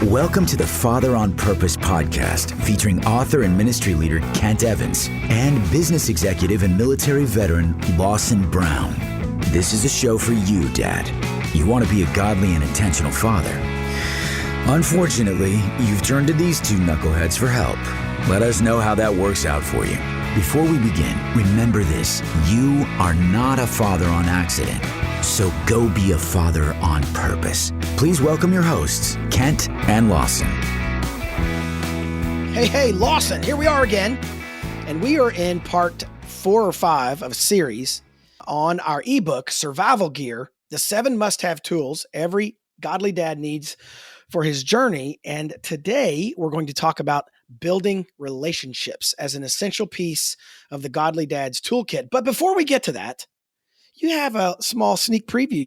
Welcome to the Father on Purpose podcast, featuring author and ministry leader Kent Evans and business executive and military veteran Lawson Brown. This is a show for you, Dad. You want to be a godly and intentional father. Unfortunately, you've turned to these two knuckleheads for help. Let us know how that works out for you. Before we begin, remember this: you are not a father on accident. So go be a father on purpose. Please welcome your hosts, Kent and Lawson. Hey, Lawson, here we are again. And we are in part 4 or 5 of a series on our ebook, Survival Gear, the 7 must-have tools every godly dad needs for his journey. And today we're going to talk about building relationships as an essential piece of the godly dad's toolkit. But before we get to that, you have a small sneak preview.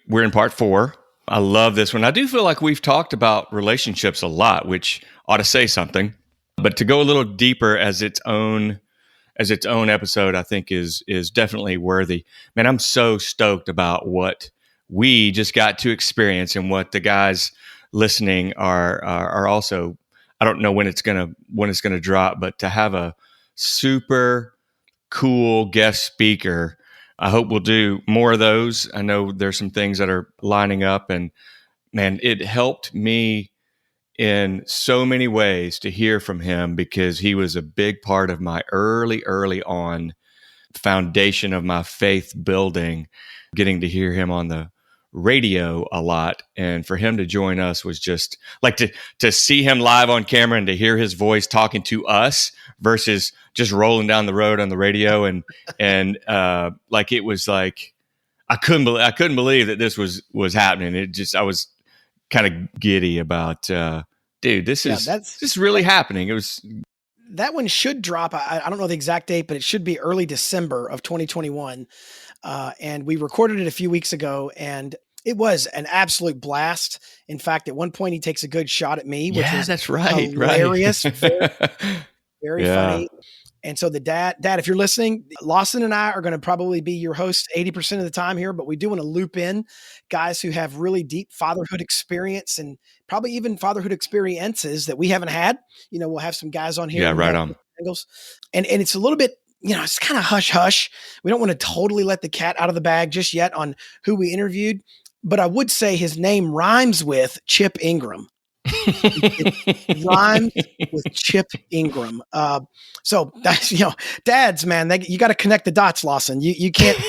We're in part 4. I love this one. I do feel like we've talked about relationships a lot, which ought to say something. But to go a little deeper as its own episode, I think is definitely worthy. Man, I'm so stoked about what we just got to experience and what the guys listening are also. I don't know when it's gonna drop, but to have a super cool guest speaker. I hope we'll do more of those. I know there's some things that are lining up, and man, it helped me in so many ways to hear from him because he was a big part of my early on foundation of my faith building, getting to hear him on the radio a lot. And for him to join us was just like to see him live on camera and to hear his voice talking to us versus just rolling down the road on the radio. And like, it was like, I couldn't believe that this was happening. I was kind of giddy about, dude, this is really happening. It was. That one should drop. I don't know the exact date, but it should be early December of 2021. And we recorded it a few weeks ago, and it was an absolute blast. In fact, at one point he takes a good shot at me, which is that's right, hilarious, very funny. And so the dad, if you're listening, Lawson and I are going to probably be your hosts 80% of the time here, but we do want to loop in guys who have really deep fatherhood experience and probably even fatherhood experiences that we haven't had. You know, we'll have some guys on here. Yeah, right on. And it's a little bit, it's kind of hush. We don't want to totally let the cat out of the bag just yet on who we interviewed, but I would say his name rhymes with Chip Ingram. It rhymes with Chip Ingram. So that's, dads, man, you got to connect the dots, Lawson. You can't,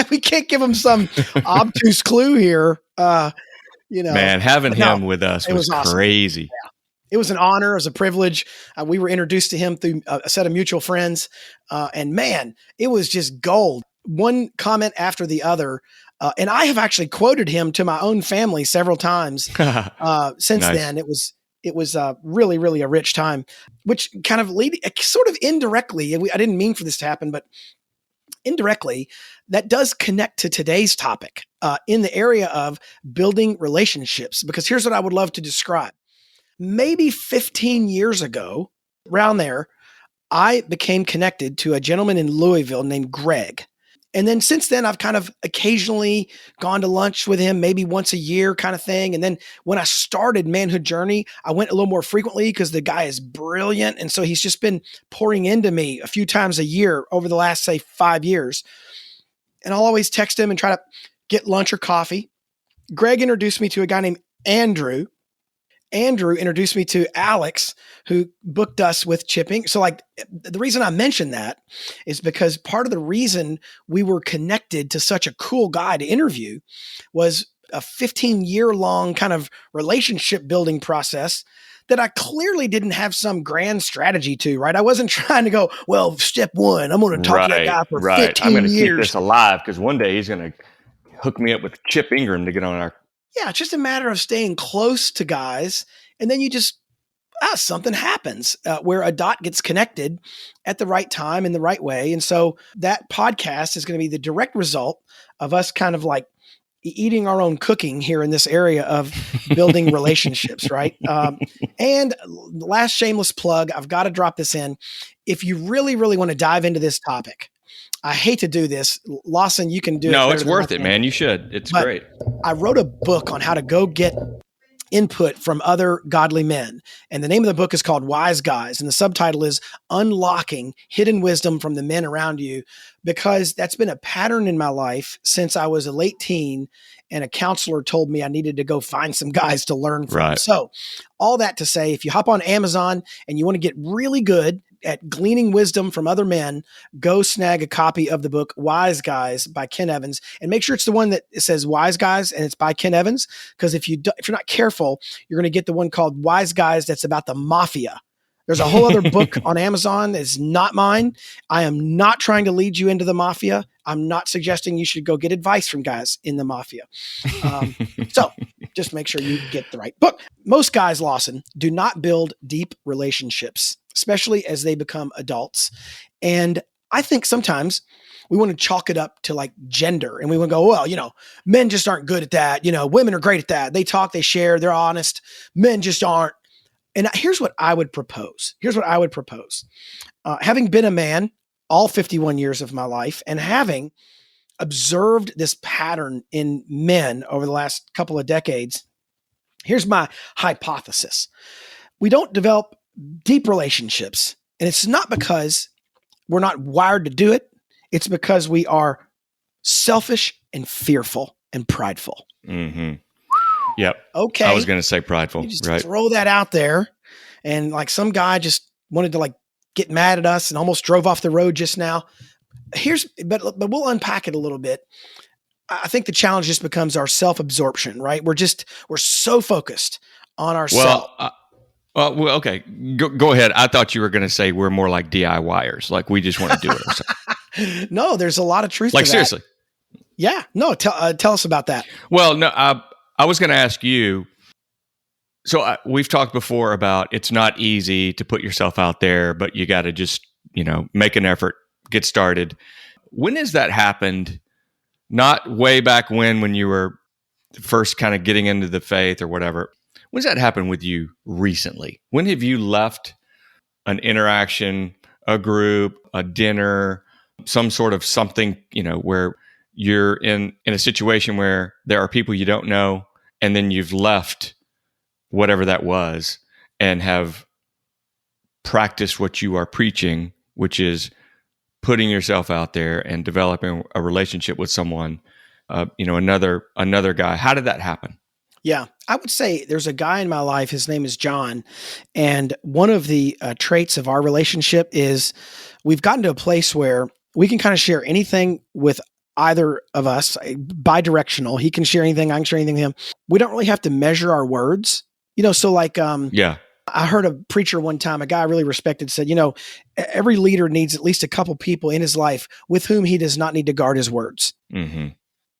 we can't give them some obtuse clue here. Man, having him with us was awesome. Crazy. Yeah. It was an honor. It was a privilege. We were introduced to him through a set of mutual friends. And man, it was just gold. One comment after the other. And I have actually quoted him to my own family several times since nice. Then. It was really, really a rich time, which kind of sort of indirectly, I didn't mean for this to happen, but indirectly, that does connect to today's topic in the area of building relationships. Because here's what I would love to describe. Maybe 15 years ago, around there, I became connected to a gentleman in Louisville named Greg. And then since then, I've kind of occasionally gone to lunch with him, maybe once a year kind of thing. And then when I started Manhood Journey, I went a little more frequently because the guy is brilliant. And so he's just been pouring into me a few times a year over the last, say, 5 years. And I'll always text him and try to get lunch or coffee. Greg introduced me to a guy named Andrew. Andrew introduced me to Alex, who booked us with Chipping. So like the reason I mentioned that is because part of the reason we were connected to such a cool guy to interview was a 15-year-long kind of relationship building process that I clearly didn't have some grand strategy to, right? I wasn't trying to go, well, step 1, I'm going to talk to that guy for 15 years. I'm going to keep this alive because one day he's going to hook me up with Chip Ingram to get on our. Yeah, it's just a matter of staying close to guys, and then you just, something happens where a dot gets connected at the right time in the right way. And so that podcast is going to be the direct result of us kind of like eating our own cooking here in this area of building relationships, right? And last shameless plug, I've got to drop this in. If you really, really want to dive into this topic, I hate to do this. Lawson, you can do it. No, it's worth it, man. You should. It's great. I wrote a book on how to go get input from other godly men. And the name of the book is called Wise Guys. And the subtitle is Unlocking Hidden Wisdom from the Men Around You, because that's been a pattern in my life since I was a late teen. And a counselor told me I needed to go find some guys to learn from. Right. So all that to say, if you hop on Amazon and you want to get really good at gleaning wisdom from other men, go snag a copy of the book Wise Guys by Ken Evans, and make sure it's the one that says Wise Guys and it's by Ken Evans. Because if you're not careful, you're going to get the one called Wise Guys that's about the mafia. There's a whole other book on Amazon that's not mine. I am not trying to lead you into the mafia. I'm not suggesting you should go get advice from guys in the mafia. So just make sure you get the right book. Most guys, Lawson, do not build deep relationships, especially as they become adults. And I think sometimes we want to chalk it up to like gender, and we want to go, well, men just aren't good at that. Women are great at that. They talk, they share, they're honest. Men just aren't. And here's what I would propose. Having been a man all 51 years of my life, and having observed this pattern in men over the last couple of decades, here's my hypothesis. We don't develop deep relationships, and it's not because we're not wired to do it. It's because we are selfish and fearful and prideful. Mm-hmm. Yep. Okay. I was going to say prideful. You just right. throw that out there, and like some guy just wanted to like get mad at us and almost drove off the road just now. But we'll unpack it a little bit. I think the challenge just becomes our self-absorption, right? We're so focused on ourselves. Well, okay. Go ahead. I thought you were going to say we're more like DIYers, like we just want to do it ourselves. No, there's a lot of truth to that. Like seriously. Yeah. No, tell us about that. Well, no, I was going to ask you. So we've talked before about it's not easy to put yourself out there, but you got to just, make an effort, get started. When has that happened? Not way back when you were first kind of getting into the faith or whatever. When's that happened with you recently? When have you left an interaction, a group, a dinner, some sort of something, where you're in a situation where there are people you don't know, and then you've left whatever that was and have practiced what you are preaching, which is putting yourself out there and developing a relationship with someone, another guy. How did that happen? Yeah, I would say there's a guy in my life. His name is John. And one of the traits of our relationship is we've gotten to a place where we can kind of share anything with either of us, bi-directional. He can share anything, I can share anything with him. We don't really have to measure our words. So like, yeah. I heard a preacher one time, a guy I really respected, said, every leader needs at least a couple people in his life with whom he does not need to guard his words. Mm-hmm.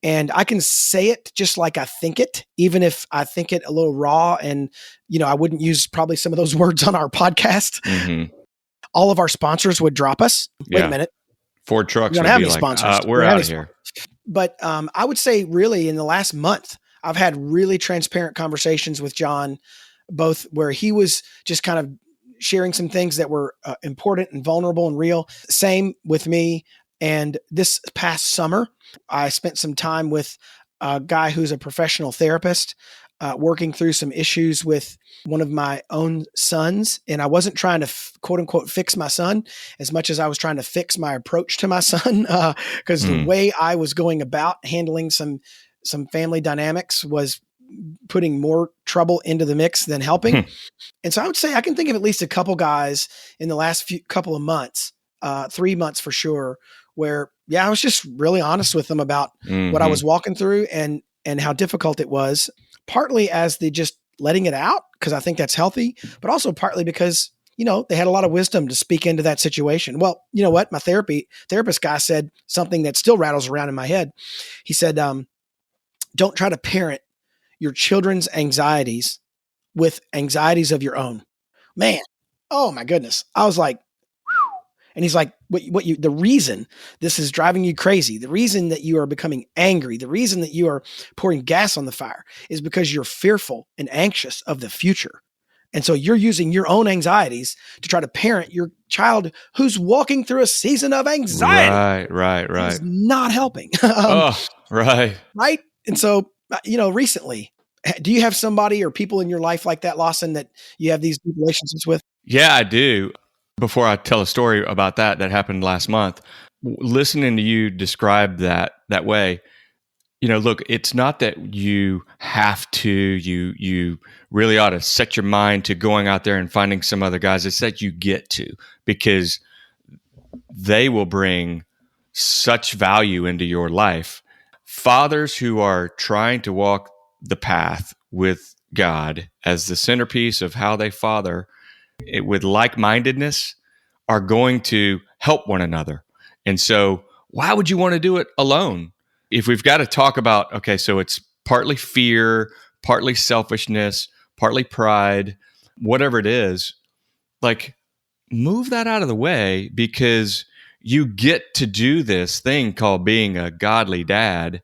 And I can say it just like I think it, even if I think it a little raw. And, I wouldn't use probably some of those words on our podcast. Mm-hmm. All of our sponsors would drop us. Wait a minute. Ford Trucks we don't would have be any like, sponsors. we're out of here. But I would say really in the last month, I've had really transparent conversations with John, both where he was just kind of sharing some things that were important and vulnerable and real. Same with me. And this past summer, I spent some time with a guy who's a professional therapist, working through some issues with one of my own sons. And I wasn't trying to quote unquote fix my son as much as I was trying to fix my approach to my son. Because the way I was going about handling some family dynamics was putting more trouble into the mix than helping. And so I would say I can think of at least a couple guys in the last couple of months, 3 months for sure, where, I was just really honest with them about what I was walking through and how difficult it was, partly as the just letting it out, because I think that's healthy, but also partly because, they had a lot of wisdom to speak into that situation. Well, you know what? My therapist guy said something that still rattles around in my head. He said, don't try to parent your children's anxieties with anxieties of your own. Man, oh my goodness. I was like, whew. And he's like, the reason this is driving you crazy, the reason that you are becoming angry, the reason that you are pouring gas on the fire is because you're fearful and anxious of the future. And so you're using your own anxieties to try to parent your child who's walking through a season of anxiety. Right. It's not helping. Right. Right. And so, recently Do you have somebody or people in your life like that, Lawson, that you have these deep relationships with? Yeah, I do. Before I tell a story about that happened last month, listening to you describe that way, look, it's not that you have to, you really ought to set your mind to going out there and finding some other guys. It's that you get to, because they will bring such value into your life. Fathers who are trying to walk the path with God as the centerpiece of how they father with like-mindedness are going to help one another. And so why would you want to do it alone? If we've got to talk about, okay, so it's partly fear, partly selfishness, partly pride, whatever it is, like move that out of the way, because you get to do this thing called being a godly dad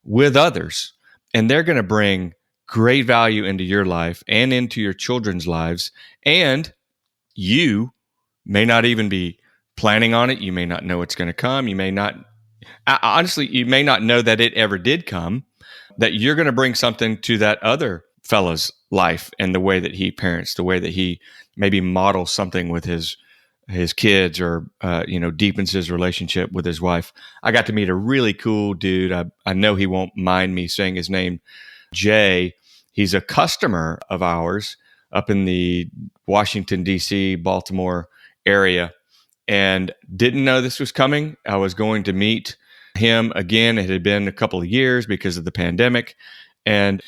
with others. And they're going to bring great value into your life and into your children's lives. And you may not even be planning on it. You may not know it's going to come. You may not, honestly, you may not know that it ever did come, that you're going to bring something to that other fellow's life and the way that he parents, the way that he maybe models something with his kids, or deepens his relationship with his wife. I got to meet a really cool dude. I know he won't mind me saying his name, Jay. He's a customer of ours up in the Washington, D.C., Baltimore area, and didn't know this was coming. I was going to meet him again. It had been a couple of years because of the pandemic, and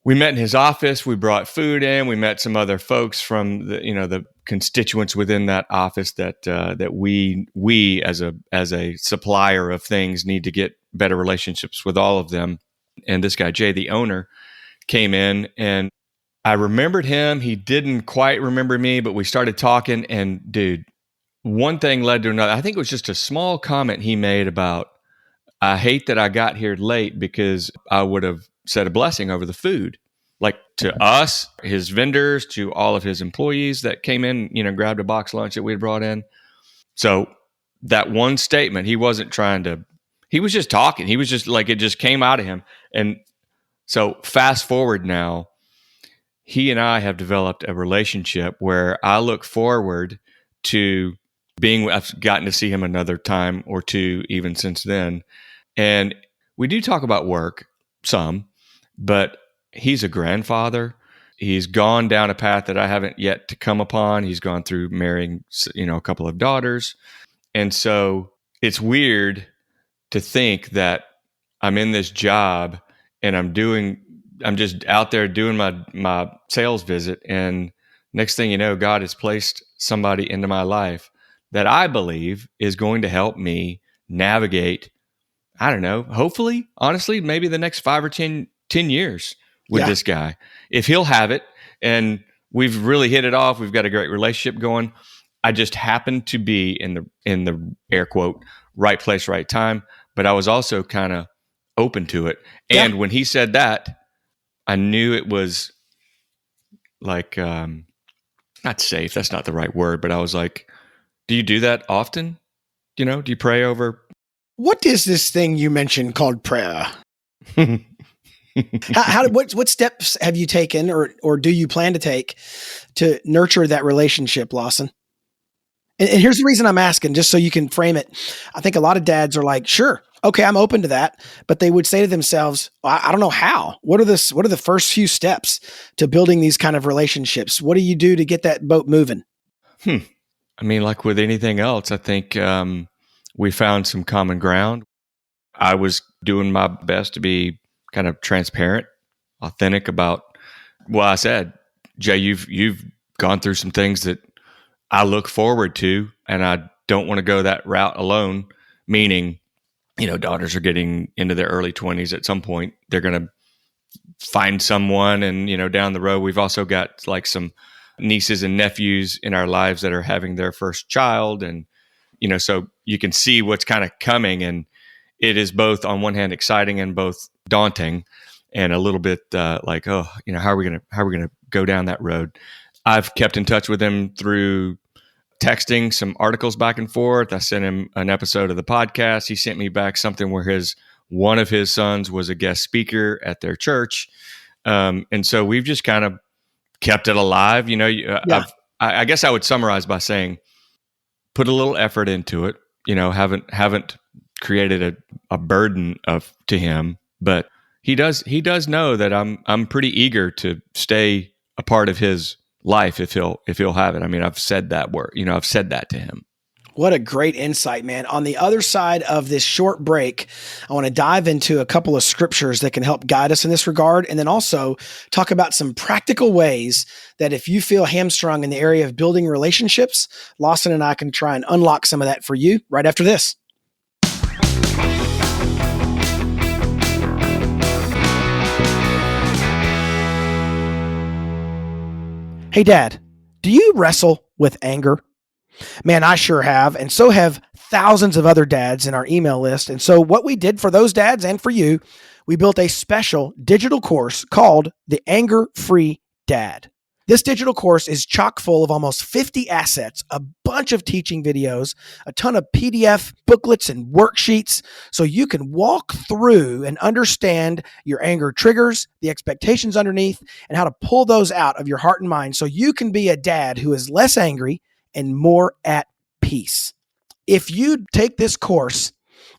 we met in his office. We brought food in. We met some other folks from the constituents within that office that we as a supplier of things need to get better relationships with all of them. And this guy Jay, the owner, came in, and I remembered him. He didn't quite remember me, but we started talking, and dude, one thing led to another. I think it was just a small comment he made about, I hate that I got here late because I would have said a blessing over the food, like to us, his vendors, to all of his employees that came in, grabbed a box lunch that we had brought in. So that one statement, he was just talking. He was just like, it just came out of him. And so fast forward now, he and I have developed a relationship where I look forward to I've gotten to see him another time or two, even since then. And we do talk about work some, but he's a grandfather. He's gone down a path that I haven't yet to come upon. He's gone through marrying, a couple of daughters. And so it's weird to think that I'm in this job and I'm just out there doing my sales visit. And next thing you know, God has placed somebody into my life that I believe is going to help me navigate, I don't know, hopefully, honestly, maybe the next 5 or 10 years with this guy, if he'll have it. And we've really hit it off. We've got a great relationship going. I just happened to be in the air quote, right place, right time. But I was also kind of open to it. And when he said that, I knew it was like, not safe. That's not the right word, but I was like, do you do that often? Do you pray over? What is this thing you mentioned called prayer? What steps have you taken or do you plan to take to nurture that relationship, Lawson? And here's the reason I'm asking, just so you can frame it. I think a lot of dads are like, sure, okay, I'm open to that. But they would say to themselves, I don't know how. What are the first few steps to building these kind of relationships? What do you do to get that boat moving? I mean, like with anything else, I think we found some common ground. I was doing my best to be kind of transparent, authentic about, well, I said, Jay, you've gone through some things that I look forward to, and I don't want to go that route alone, meaning, daughters are getting into their early 20s. At some point, they're going to find someone, and, down the road, we've also got like some nieces and nephews in our lives that are having their first child. And, so you can see what's kind of coming, and it is both on one hand exciting and both daunting and a little bit like, how are we going to go down that road? I've kept in touch with him through texting some articles back and forth. I sent him an episode of the podcast. He sent me back something where one of his sons was a guest speaker at their church. And so we've just kind of kept it alive. I guess I would summarize by saying, put a little effort into it. Haven't created a burden to him, but he does know that I'm pretty eager to stay a part of his life if he'll have it. I mean, I've said that word. I've said that to him. What a great insight, man. On the other side of this short break, I want to dive into a couple of scriptures that can help guide us in this regard, and then also talk about some practical ways that if you feel hamstrung in the area of building relationships, Lawson and I can try and unlock some of that for you right after this. Hey, Dad, do you wrestle with anger? Man, I sure have, and so have thousands of other dads in our email list. And so what we did for those dads and for you, we built a special digital course called the Anger Free Dad. This digital course is chock full of almost 50 assets, a bunch of teaching videos, a ton of PDF booklets and worksheets, so you can walk through and understand your anger triggers, the expectations underneath, and how to pull those out of your heart and mind so you can be a dad who is less angry and more at peace. If you take this course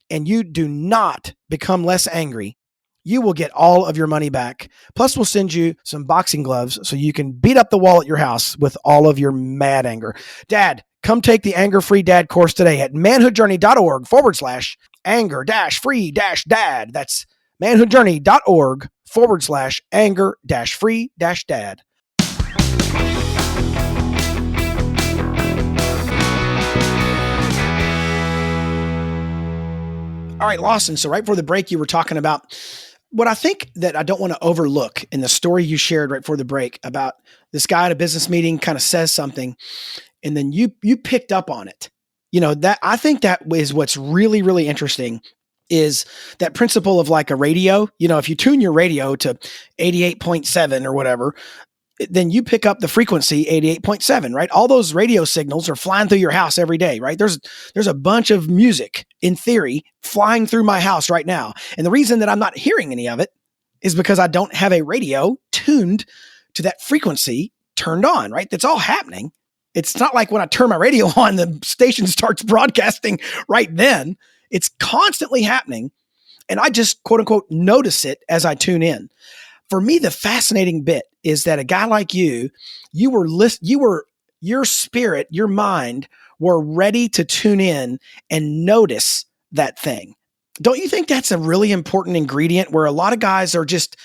and you do not become less angry, you will get all of your money back. Plus, we'll send you some boxing gloves so you can beat up the wall at your house with all of your mad anger. Dad, come take the Anger Free Dad course today at manhoodjourney.org/anger-free-dad. That's manhoodjourney.org/anger-free-dad. All right, Lawson. So right before the break, you were talking about what I think that I don't want to overlook in the story you shared right before the break about this guy at a business meeting kind of says something, and then you picked up on it. That I think that is what's really, really interesting is that principle of like a radio. If you tune your radio to 88.7 or whatever, then you pick up the frequency 88.7, right? All those radio signals are flying through your house every day, right? There's a bunch of music, in theory, flying through my house right now. And the reason that I'm not hearing any of it is because I don't have a radio tuned to that frequency turned on, right? That's all happening. It's not like when I turn my radio on, the station starts broadcasting right then. It's constantly happening. And I just, quote unquote, notice it as I tune in. For me, the fascinating bit is that a guy like your spirit, your mind were ready to tune in and notice that thing. Don't you think that's a really important ingredient where a lot of guys are just,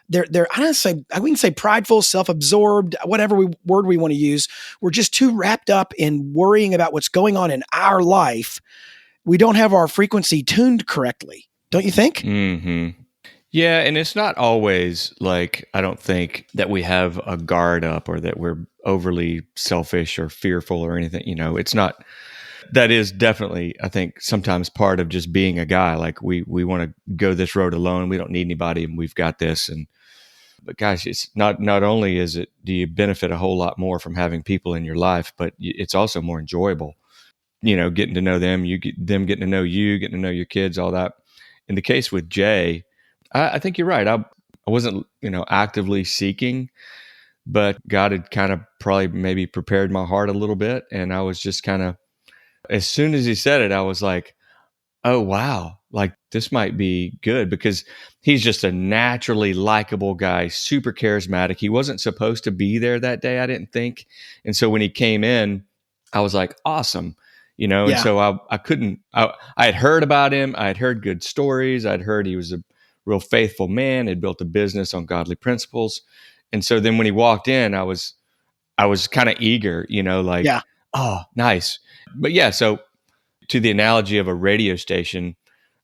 we can say prideful, self-absorbed, whatever word we want to use. We're just too wrapped up in worrying about what's going on in our life. We don't have our frequency tuned correctly. Don't you think? Mm-hmm. Yeah, and it's not always like, I don't think that we have a guard up or that we're overly selfish or fearful or anything. It's not. That is definitely, I think, sometimes part of just being a guy. Like we want to go this road alone. We don't need anybody, and we've got this. But gosh, it's not only do you benefit a whole lot more from having people in your life, but it's also more enjoyable. Getting to know them, them getting to know you, getting to know your kids, all that. In the case with Jay, I think you're right. I wasn't, actively seeking, but God had kind of probably maybe prepared my heart a little bit. And I was just kind of, as soon as he said it, I was like, oh, wow, like this might be good, because he's just a naturally likable guy, super charismatic. He wasn't supposed to be there that day, I didn't think. And so when he came in, I was like, awesome. And so I had heard about him. I had heard good stories. I'd heard he was a real faithful man, had built a business on godly principles. And so then when he walked in, I was kind of eager, oh, nice. But yeah, so to the analogy of a radio station,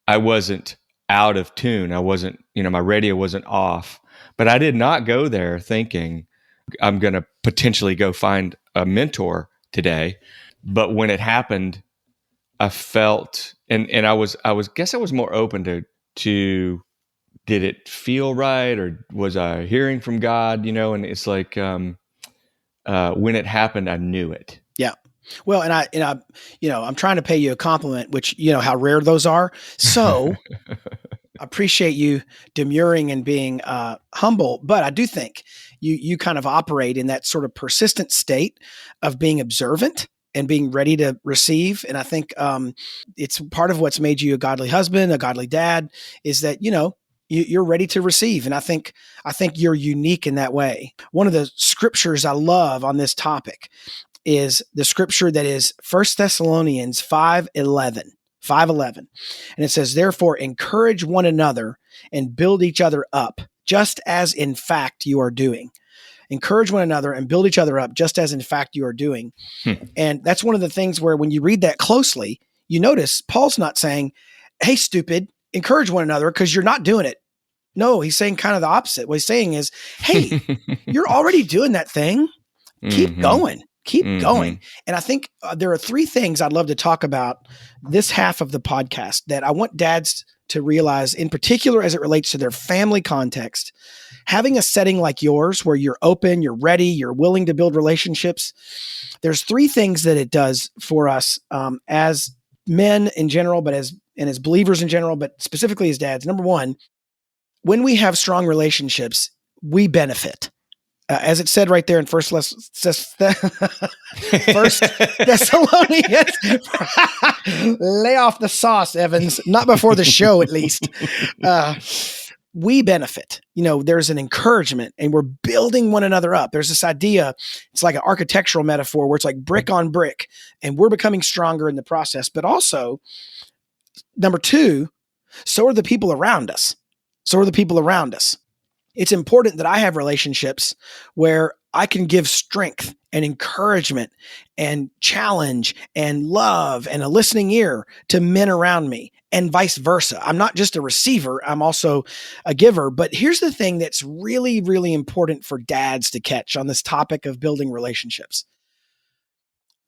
I wasn't out of tune. I wasn't, my radio wasn't off, but I did not go there thinking I'm going to potentially go find a mentor today. But when it happened, I felt, and I was more open to did it feel right, or was I hearing from God? And it's like when it happened, I knew it. Yeah. Well, and I'm trying to pay you a compliment, which how rare those are. So appreciate you demurring and being humble, but I do think you kind of operate in that sort of persistent state of being observant and being ready to receive. And I think it's part of what's made you a godly husband, a godly dad, is that, you're ready to receive. And I think you're unique in that way. One of the scriptures I love on this topic is the scripture that is 1 Thessalonians 5:11. 5:11. And it says, therefore, encourage one another and build each other up, just as in fact you are doing. Encourage one another and build each other up, just as in fact you are doing. And that's one of the things where when you read that closely, you notice Paul's not saying, hey, stupid, encourage one another because you're not doing it. No, he's saying kind of the opposite. What he's saying is, hey, you're already doing that thing. Keep going. Keep going. And I think there are three things I'd love to talk about this half of the podcast that I want dads to realize, in particular as it relates to their family context. Having a setting like yours where you're open, you're ready, you're willing to build relationships. There's three things that it does for us as men in general, but as believers in general, but specifically as dads. Number one, when we have strong relationships, we benefit. As it said right there in First Thessalonians, lay off the sauce, Evans, not before the show, at least. We benefit. There's an encouragement and we're building one another up. There's this idea, it's like an architectural metaphor where it's like brick on brick and we're becoming stronger in the process. But also, number two, so are the people around us. It's important that I have relationships where I can give strength and encouragement and challenge and love and a listening ear to men around me and vice versa. I'm not just a receiver, I'm also a giver. But here's the thing that's really, really important for dads to catch on this topic of building relationships.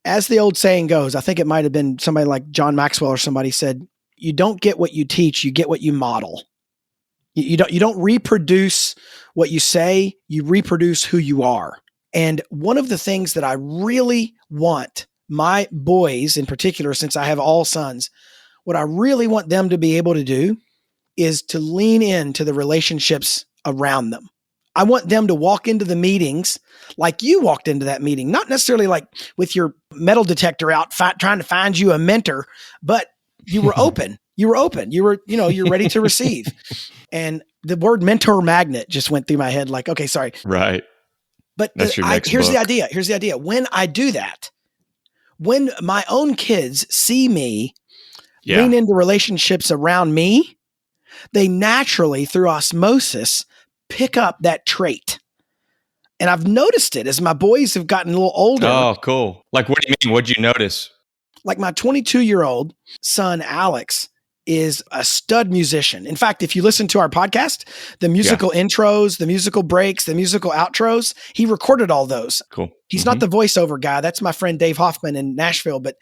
As the old saying goes, I think it might have been somebody like John Maxwell or somebody said, you don't get what you teach, you get what you model. You don't reproduce what you say, you reproduce who you are. And one of the things that I really want my boys in particular, since I have all sons, what I really want them to be able to do is to lean into the relationships around them. I want them to walk into the meetings like you walked into that meeting, not necessarily like with your metal detector out trying to find you a mentor, but you were open. You were open. You're ready to receive. And the word mentor magnet just went through my head like, okay, sorry. Right. But here's the idea. Here's the idea. When I do that, when my own kids see me lean into relationships around me, they naturally, through osmosis, pick up that trait. And I've noticed it as my boys have gotten a little older. Oh, cool. Like, what do you mean? What'd you notice? Like my 22-year-old son, Alex, is a stud musician. In fact, if you listen to our podcast, the musical intros, the musical breaks, the musical outros, he recorded all those. Cool. He's not the voiceover guy. That's my friend Dave Hoffman in Nashville. But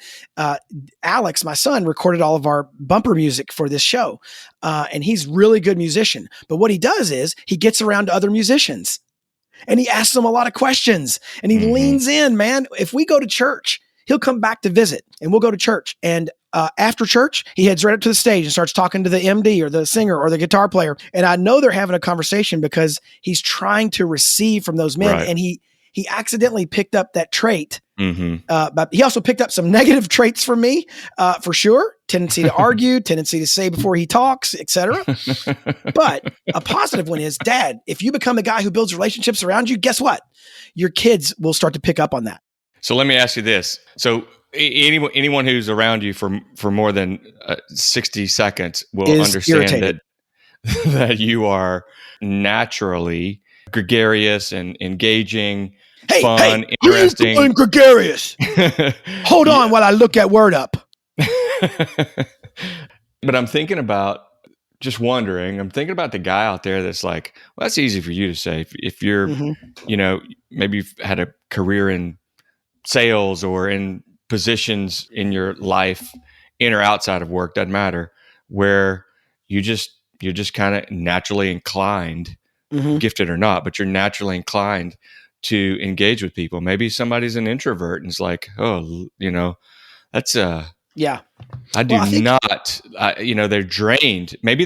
Alex, my son, recorded all of our bumper music for this show. And he's really good musician. But what he does is he gets around to other musicians and he asks them a lot of questions and he leans in, man. If we go to church, he'll come back to visit and we'll go to church. And after church, he heads right up to the stage and starts talking to the MD or the singer or the guitar player. And I know they're having a conversation because he's trying to receive from those men. Right. And he accidentally picked up that trait. But he also picked up some negative traits from me, for sure. Tendency to argue, tendency to say before he talks, etc. But a positive one is, Dad, if you become a guy who builds relationships around you, guess what? Your kids will start to pick up on that. So let me ask you this. So anyone who's around you for more than 60 seconds will understand that you are naturally gregarious and engaging, fun, interesting. And gregarious. Hold on while I look that word up. But I'm thinking about the guy out there that's like, well, that's easy for you to say. If you're, maybe you've had a career in sales or in positions in your life, in or outside of work, doesn't matter, where you're just kind of naturally inclined, gifted or not, but you're naturally inclined to engage with people. Maybe somebody's an introvert and it's like, that's I do not, they're drained. Maybe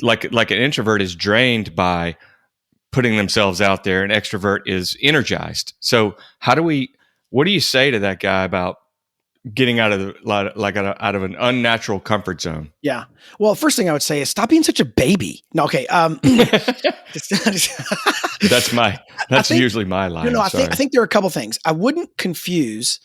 like an introvert is drained by putting themselves out there, and extrovert is energized. So what do you say to that guy about getting out of out of an unnatural comfort zone? Yeah. Well, first thing I would say is stop being such a baby. No, okay. That's usually my line. I think there are a couple things. I wouldn't confuse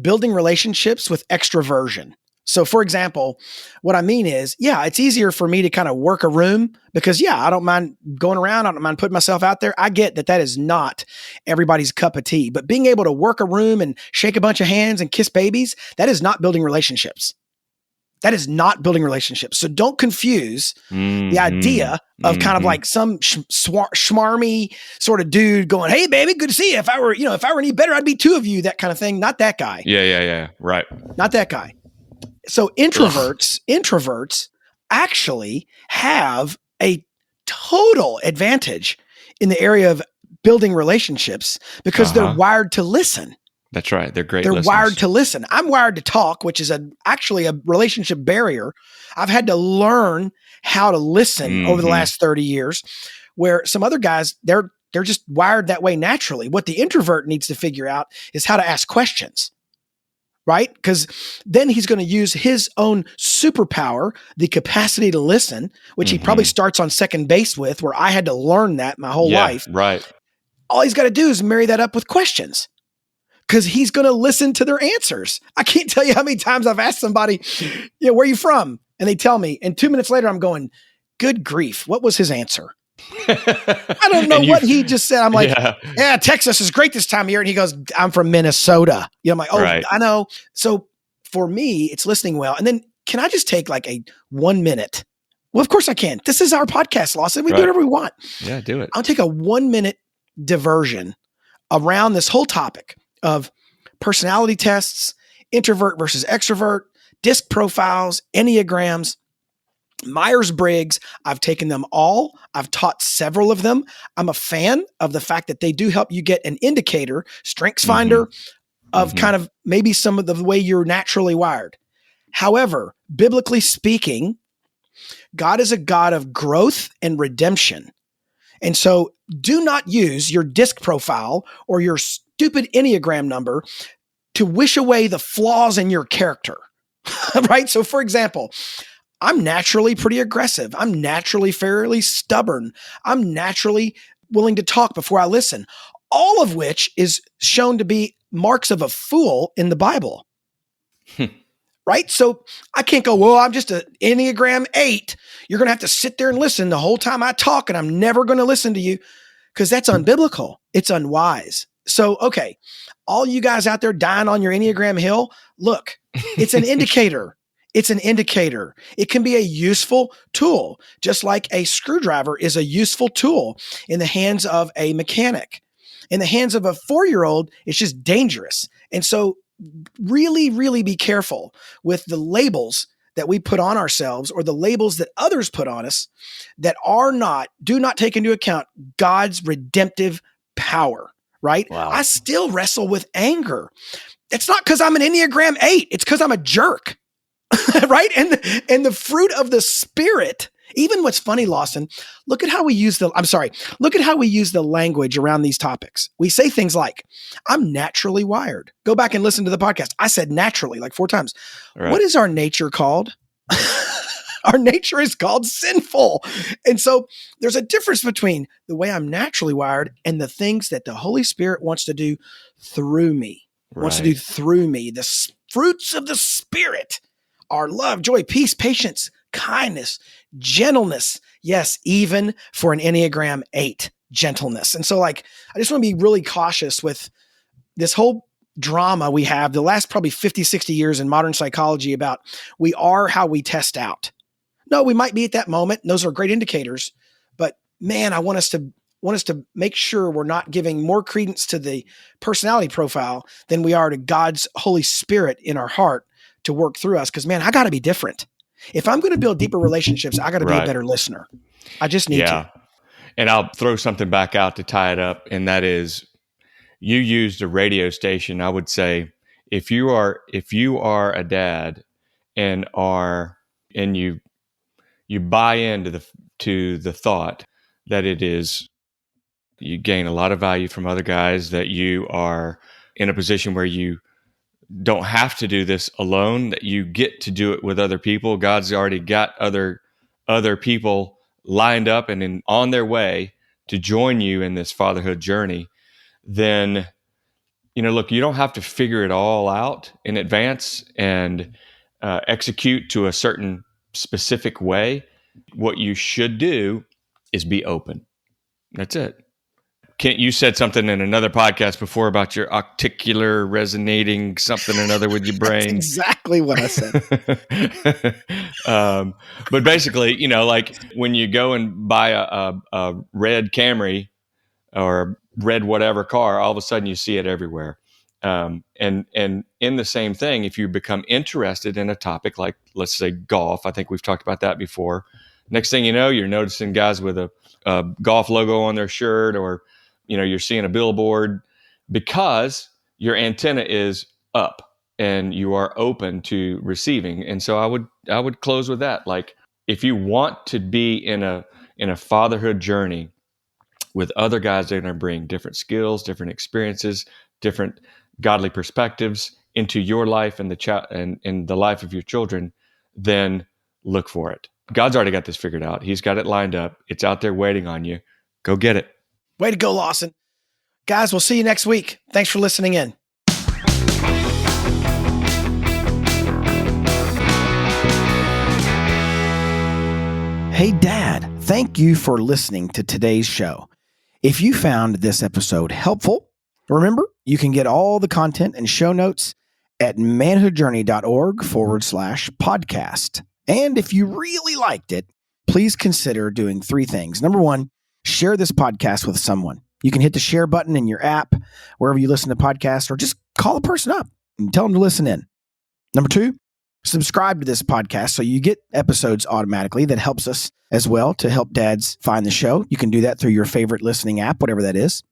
building relationships with extroversion. So for example, what I mean is, yeah, it's easier for me to kind of work a room because I don't mind going around. I don't mind putting myself out there. I get that is not everybody's cup of tea, but being able to work a room and shake a bunch of hands and kiss babies, that is not building relationships. That is not building relationships. So don't confuse the idea of kind of like some schmarmy sort of dude going, "Hey, baby, good to see you. If I were any better, I'd be two of you." That kind of thing. Not that guy. Yeah. Right. Not that guy. So introverts actually have a total advantage in the area of building relationships because they're wired to listen. That's right. They're great. They're wired to listen. I'm wired to talk, which is actually a relationship barrier. I've had to learn how to listen over the last 30 years, where some other guys, they're just wired that way naturally. What the introvert needs to figure out is how to ask questions. Right? Because then he's going to use his own superpower, the capacity to listen, which he probably starts on second base with, where I had to learn that my whole life. Right. All he's got to do is marry that up with questions because he's going to listen to their answers. I can't tell you how many times I've asked somebody, where are you from? And they tell me, and 2 minutes later, I'm going, good grief. What was his answer? I don't know what he just said. I'm like, yeah, Texas is great this time of year. And he goes, I'm from Minnesota. I'm like, right. I know. So for me, it's listening well. And then can I just take like a 1 minute? Well, of course I can. This is our podcast, Lawson. We do whatever we want. Yeah, do it. I'll take a 1 minute diversion around this whole topic of personality tests, introvert versus extrovert, disc profiles, Enneagrams, Myers-Briggs. I've taken them all. I've taught several of them. I'm a fan of the fact that they do help you get an indicator, strengths finder of kind of maybe some of the way you're naturally wired. However, biblically speaking, God is a God of growth and redemption. And so do not use your disc profile or your stupid Enneagram number to wish away the flaws in your character, right? So for example, I'm naturally pretty aggressive. I'm naturally fairly stubborn. I'm naturally willing to talk before I listen, all of which is shown to be marks of a fool in the Bible. Right? So I can't go, well, I'm just an Enneagram 8. You're going to have to sit there and listen the whole time I talk, and I'm never going to listen to you because that's unbiblical. It's unwise. So, okay, all you guys out there dying on your Enneagram hill, look, it's an indicator. It's an indicator. It can be a useful tool, just like a screwdriver is a useful tool in the hands of a mechanic. In the hands of a 4-year-old, it's just dangerous. And so really, really be careful with the labels that we put on ourselves or the labels that others put on us that do not take into account God's redemptive power, right? Wow. I still wrestle with anger. It's not because I'm an Enneagram 8. It's because I'm a jerk. Right? And the fruit of the Spirit, even what's funny, Lawson, look at how we use the language around these topics. We say things like, I'm naturally wired. Go back and listen to the podcast. I said naturally like 4 times. Right. What is our nature called? Our nature is called sinful. And so there's a difference between the way I'm naturally wired and the things that the Holy Spirit wants to do through me. The fruits of the Spirit are love, joy, peace, patience, kindness, gentleness. Yes, even for an Enneagram 8, gentleness. And so I just want to be really cautious with this whole drama we have the last probably 50, 60 years in modern psychology about we are how we test out. No, we might be at that moment. And those are great indicators. But man, I want us to make sure we're not giving more credence to the personality profile than we are to God's Holy Spirit in our heart to work through us. Because man, I got to be different. If I'm going to build deeper relationships, I got to be a better listener. I just need to. And I'll throw something back out to tie it up. And that is, you used a radio station. I would say if you are a dad and you buy into to the thought that you gain a lot of value from other guys, that you are in a position where you don't have to do this alone, that you get to do it with other people. God's already got other people lined up and on their way to join you in this fatherhood journey. Then, look, you don't have to figure it all out in advance and execute to a certain specific way. What you should do is be open. That's it. Kent, you said something in another podcast before about your articular resonating something or another with your brain. That's exactly what I said. But basically, like when you go and buy a red Camry or a red whatever car, all of a sudden you see it everywhere. And in the same thing, if you become interested in a topic like, let's say, golf, I think we've talked about that before. Next thing you know, you're noticing guys with a golf logo on their shirt, or you're seeing a billboard, because your antenna is up and you are open to receiving. And so I would close with that. Like, if you want to be in a fatherhood journey with other guys that are going to bring different skills, different experiences, different godly perspectives into your life and the life of your children, then look for it. God's already got this figured out. He's got it lined up. It's out there waiting on you. Go get it. Way to go, Lawson. Guys, we'll see you next week. Thanks for listening in. Hey, Dad, thank you for listening to today's show. If you found this episode helpful, remember, you can get all the content and show notes at manhoodjourney.org/podcast. And if you really liked it, please consider doing 3 things. Number 1, share this podcast with someone. You can hit the share button in your app, wherever you listen to podcasts, or just call a person up and tell them to listen in. Number 2, subscribe to this podcast so you get episodes automatically. That helps us as well to help dads find the show. You can do that through your favorite listening app, whatever that is.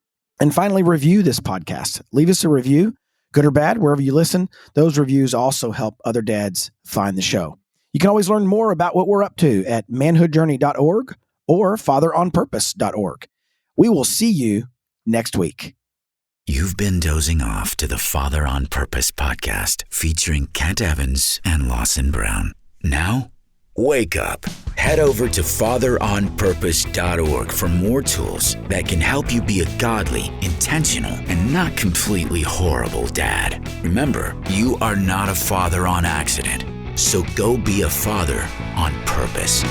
And finally, review this podcast. Leave us a review, good or bad, wherever you listen. Those reviews also help other dads find the show. You can always learn more about what we're up to at manhoodjourney.org or fatheronpurpose.org. We will see you next week. You've been dozing off to the Father on Purpose podcast featuring Kent Evans and Lawson Brown. Now, wake up. Head over to fatheronpurpose.org for more tools that can help you be a godly, intentional, and not completely horrible dad. Remember, you are not a father on accident. So go be a father on purpose.